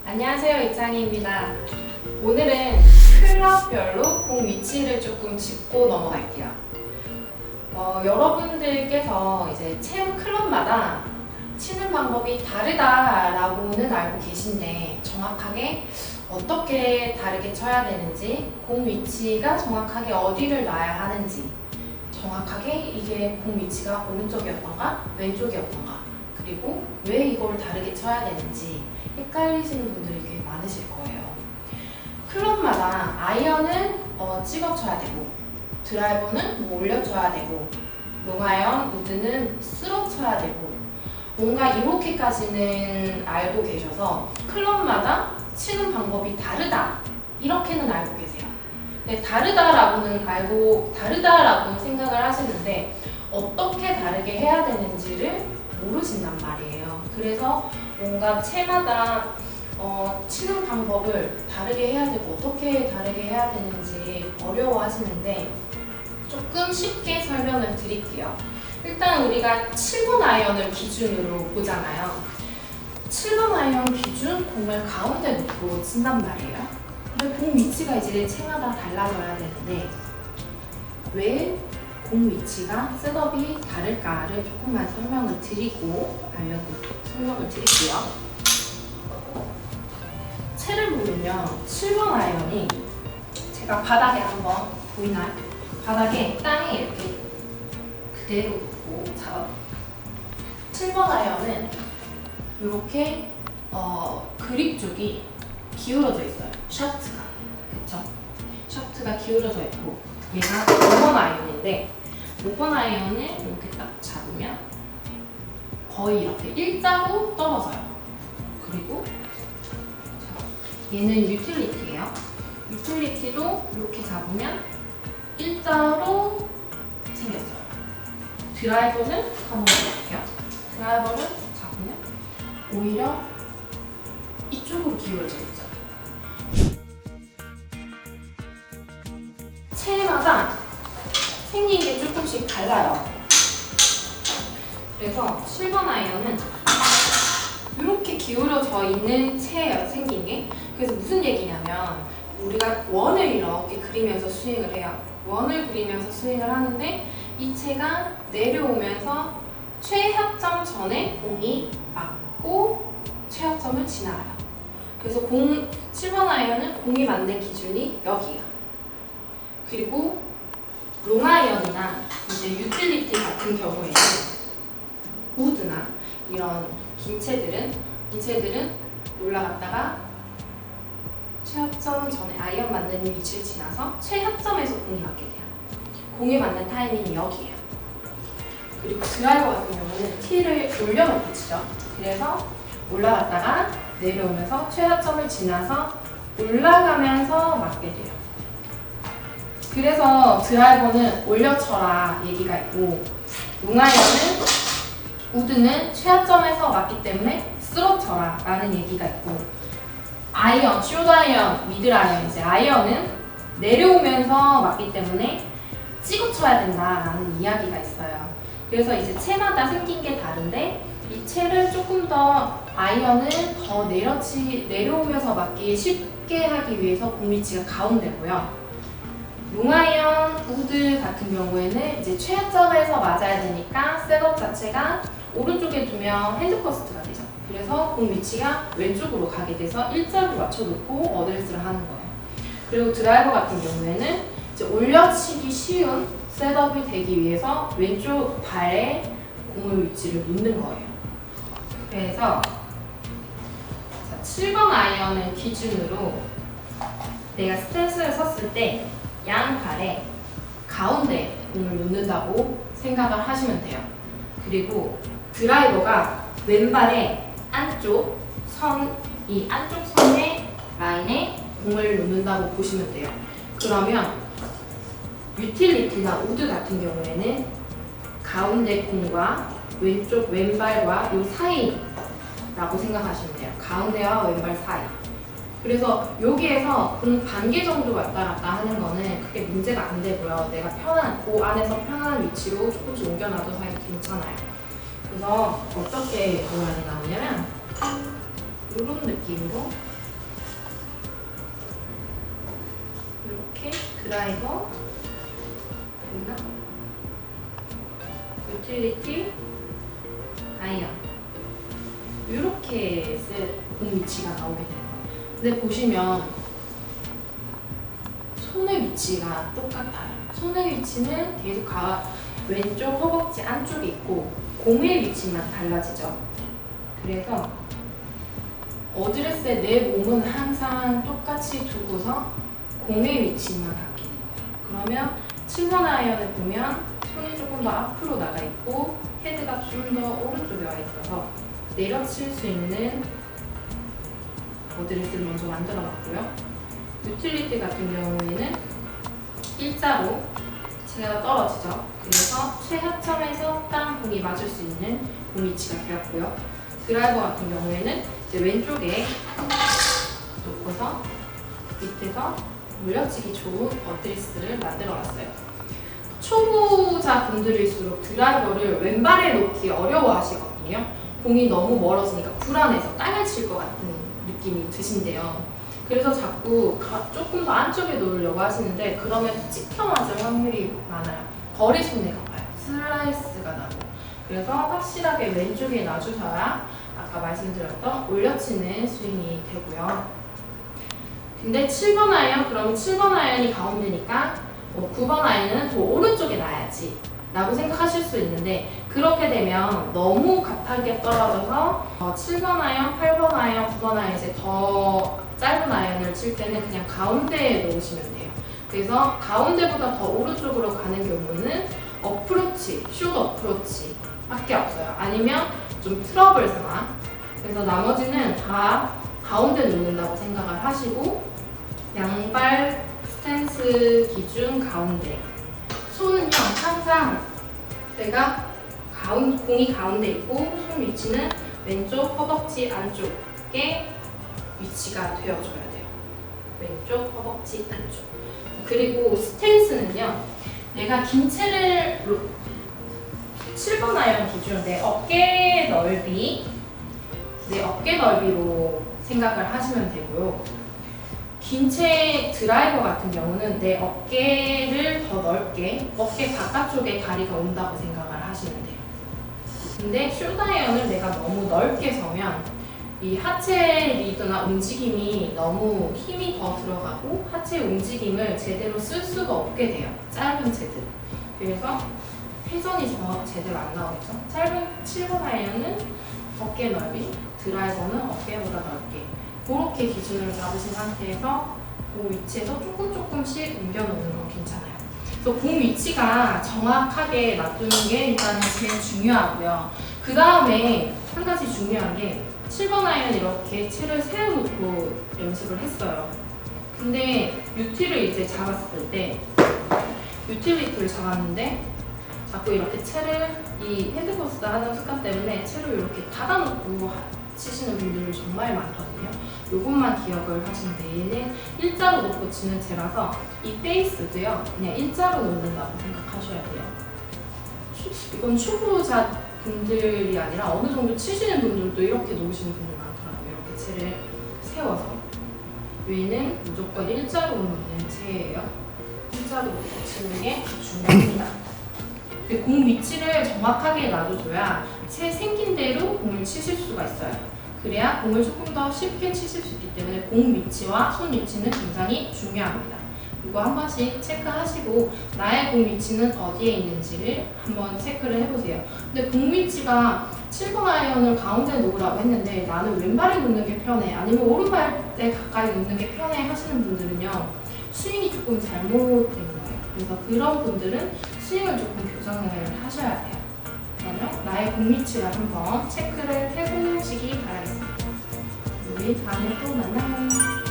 안녕하세요, 이창희입니다. 오늘은 클럽별로 공 위치를 조금 짚고 넘어갈게요. 여러분들께서 이제 체험 클럽마다 치는 방법이 다르다라고는 알고 계신데 정확하게 어떻게 다르게 쳐야 되는지, 공 위치가 정확하게 어디를 놔야 하는지, 정확하게 이게 공 위치가 오른쪽이었던가 왼쪽이었던가, 그리고 왜 이걸 다르게 쳐야 되는지 헷갈리시는 분들이 꽤 많으실 거예요. 클럽마다 아이언은 찍어 쳐야 되고, 드라이버는 올려 쳐야 되고, 롱아이언, 우드는 쓸어 쳐야 되고, 뭔가 이렇게까지는 알고 계셔서 클럽마다 치는 방법이 다르다, 이렇게는 알고 계세요. 근데 다르다라고는 생각을 하시는데 어떻게 다르게 해야 되는지를 모르신단 말이에요. 그래서 뭔가 채마다 치는 방법을 다르게 해야 되고 어떻게 다르게 해야 되는지 어려워하시는데 조금 쉽게 설명을 드릴게요. 일단 우리가 7번 아이언을 기준으로 보잖아요. 7번 아이언 기준 공을 가운데 놓고 친단 말이에요. 근데 공 위치가 이제 채마다 달라져야 되는데 왜 공 위치가 셋업이 다를까를 조금만 설명을 드릴게요. 채를 보면요, 7번 아이언이 제가 바닥에 한번 보이나요? 바닥에 땅에 이렇게 그대로 놓고 잡아볼게요. 7번 아이언은 이렇게 그립 쪽이 기울어져 있어요. 샤프트가, 그쵸? 샤프트가 기울어져 있고, 얘가 5번 아이언인데 5번 아이언을 이렇게 딱 잡으면 거의 이렇게 일자로 떨어져요. 그리고 얘는 유틸리티예요. 유틸리티도 이렇게 잡으면 일자로 생겼어요. 드라이버는 한번 볼게요. 드라이버를 잡으면 오히려 이쪽으로 기울어져 있죠. 채마다 생긴 게 조금씩 달라요. 그래서 7번 아이언은 이렇게 기울어져 있는 채예요, 생긴 게. 그래서 무슨 얘기냐면 우리가 원을 이렇게 그리면서 스윙을 해요. 원을 그리면서 스윙을 하는데 이 채가 내려오면서 최하점 전에 공이 맞고 최하점을 지나가요. 그래서 7번 아이언은 공이 맞는 기준이 여기예요. 그리고 롱아이언이나 이제 유틸리티 같은 경우에는 우드나 이런 긴 채들은 올라갔다가 최하점 전에 아이언 맞는 위치를 지나서 최하점에서 공이 맞게 돼요. 공이 맞는 타이밍이 여기예요. 그리고 드라이버 같은 경우는 티를 올려놓고 치죠. 그래서 올라갔다가 내려오면서 최하점을 지나서 올라가면서 맞게 돼요. 그래서 드라이버는 올려쳐라 얘기가 있고, 롱아이언은 우드는 최하점에서 맞기 때문에 쓸어쳐라 라는 얘기가 있고, 아이언, 숏아이언, 미드아이언, 이제 아이언은 내려오면서 맞기 때문에 찍어쳐야 된다라는 이야기가 있어요. 그래서 이제 채마다 생긴 게 다른데 이 채를 조금 더 아이언은 더 내려오면서 맞기 쉽게 하기 위해서 공 위치가 가운데고요. 롱아이언, 우드 같은 경우에는 이제 최하점에서 맞아야 되니까 셋업 자체가 오른쪽에 두면 핸드퍼스트가 되죠. 그래서 공 위치가 왼쪽으로 가게 돼서 일자로 맞춰놓고 어드레스를 하는 거예요. 그리고 드라이버 같은 경우에는 이제 올려치기 쉬운 셋업이 되기 위해서 왼쪽 발에 공을 위치를 놓는 거예요. 그래서 7번 아이언을 기준으로 내가 스탠스를 섰을 때 양 발에 가운데 공을 놓는다고 생각을 하시면 돼요. 그리고 드라이버가 왼발의 안쪽 선, 이 안쪽 선의 라인에 공을 놓는다고 보시면 돼요. 그러면 유틸리티나 우드 같은 경우에는 가운데 공과 왼쪽 왼발과 이 사이라고 생각하시면 돼요. 가운데와 왼발 사이. 그래서 여기에서 공 반 개 정도 왔다 갔다 하는 거는 크게 문제가 안 되고요. 내가 그 안에서 편안한 위치로 조금씩 옮겨놔도 사실 괜찮아요. 그래서 어떻게 모양이 나오냐면 이런 느낌으로 이렇게 드라이버, 됐나? 유틸리티, 아이언 이렇게 공 위치가 나오게 돼요. 근데 보시면 손의 위치가 똑같아요. 손의 위치는 계속 왼쪽 허벅지 안쪽에 있고 공의 위치만 달라지죠. 그래서 어드레스의 내 몸은 항상 똑같이 두고서 공의 위치만 바뀌는 거예요. 그러면 7번 아이언을 보면 손이 조금 더 앞으로 나가 있고 헤드가 좀 더 오른쪽에 와 있어서 내려칠 수 있는 어드레스를 먼저 만들어 놨고요. 유틸리티 같은 경우에는 일자로 체가 떨어지죠. 그래서 최하점에서 땅 공이 맞을 수 있는 공 위치가 되었고요. 드라이버 같은 경우에는 이제 왼쪽에 놓고서 밑에서 물려치기 좋은 어드레스를 만들어 놨어요. 초보자 분들일수록 드라이버를 왼발에 놓기 어려워하시거든요. 공이 너무 멀어지니까 불안해서 땅을 칠 것 같은 느낌이 드신대요. 그래서 자꾸 조금 더 안쪽에 놓으려고 하시는데 그러면 찍혀 맞을 확률이 많아요. 거리 손해가 봐요. 슬라이스가 나고. 그래서 확실하게 왼쪽에 놔주셔야 아까 말씀드렸던 올려치는 스윙이 되고요. 근데 7번 아이언, 그러면 7번 아이언이 가운데니까 9번 아이언은 더 오른쪽에 놔야지 라고 생각하실 수 있는데 그렇게 되면 너무 가파르게 떨어져서 7번 아이언, 8번 아이언, 9번 아이언 이제 더 짧은 아이언을 칠 때는 그냥 가운데에 놓으시면 돼요. 그래서 가운데보다 더 오른쪽으로 가는 경우는 어프로치, 숏 어프로치 밖에 없어요. 아니면 좀 트러블 상황. 그래서 나머지는 다 가운데 놓는다고 생각을 하시고 양발 스탠스 기준 가운데. 손은요 항상 내가 공이 가운데 있고 손 위치는 왼쪽 허벅지 안쪽에 위치가 되어줘야 돼요. 왼쪽 허벅지 안쪽. 그리고 스탠스는요 내가 긴 채를 7번 아이언 기준 내 어깨 넓이로 생각을 하시면 되고요. 긴 채 드라이버 같은 경우는 내 어깨를 더 넓게 어깨 바깥쪽에 다리가 온다고 생각을 하시면 돼요. 근데 숏 아이언을 내가 너무 넓게 서면 이 하체 리드나 움직임이 너무 힘이 더 들어가고 하체 움직임을 제대로 쓸 수가 없게 돼요. 짧은 채들. 그래서 회전이 제대로 안 나오겠죠. 짧은 7번 아이언은 어깨 넓이, 드라이버는 어깨보다 넓게 그렇게 기준으로 잡으신 상태에서 그 위치에서 조금씩 옮겨놓는 건 괜찮아요. 그래서 공 위치가 정확하게 놔두는 게 일단은 제일 중요하고요. 그 다음에 한 가지 중요한 게 7번 아이언 이렇게 채를 세워놓고 연습을 했어요. 근데 유틸을 잡았을 때 유틸리티를 잡았는데 자꾸 이렇게 채를 이 헤드버스트 하는 습관 때문에 채를 이렇게 닫아놓고 치시는 분들이 정말 많거든요. 이것만 기억을 하시면 돼요. 얘는 일자로 놓고 치는 채라서 이 페이스도요 그냥 일자로 놓는다고 생각하셔야 돼요. 이건 초보자 분들이 아니라 어느 정도 치시는 분들도 이렇게 놓으시는 분들 많더라고요. 이렇게 채를 세워서. 얘는 무조건 일자로 놓는 채예요. 일자로 놓고 치는 게 중요합니다. 공 위치를 정확하게 놔줘줘야 채 생긴 대로 공을 치실 수가 있어요. 그래야 공을 조금 더 쉽게 치실 수 있기 때문에 공 위치와 손 위치는 굉장히 중요합니다. 이거 한 번씩 체크하시고 나의 공 위치는 어디에 있는지를 한번 체크를 해보세요. 근데 공 위치가 7번 아이언을 가운데 놓으라고 했는데 나는 왼발에 놓는 게 편해 아니면 오른발에 가까이 놓는 게 편해 하시는 분들은요 스윙이 조금 잘못된 거예요. 그래서 그런 분들은 스윙을 조금 교정을 하셔야 돼요. 그러면 나의 공 위치를 한번 체크를 해보시기 바라겠습니다. 우리 다음에 또 만나요.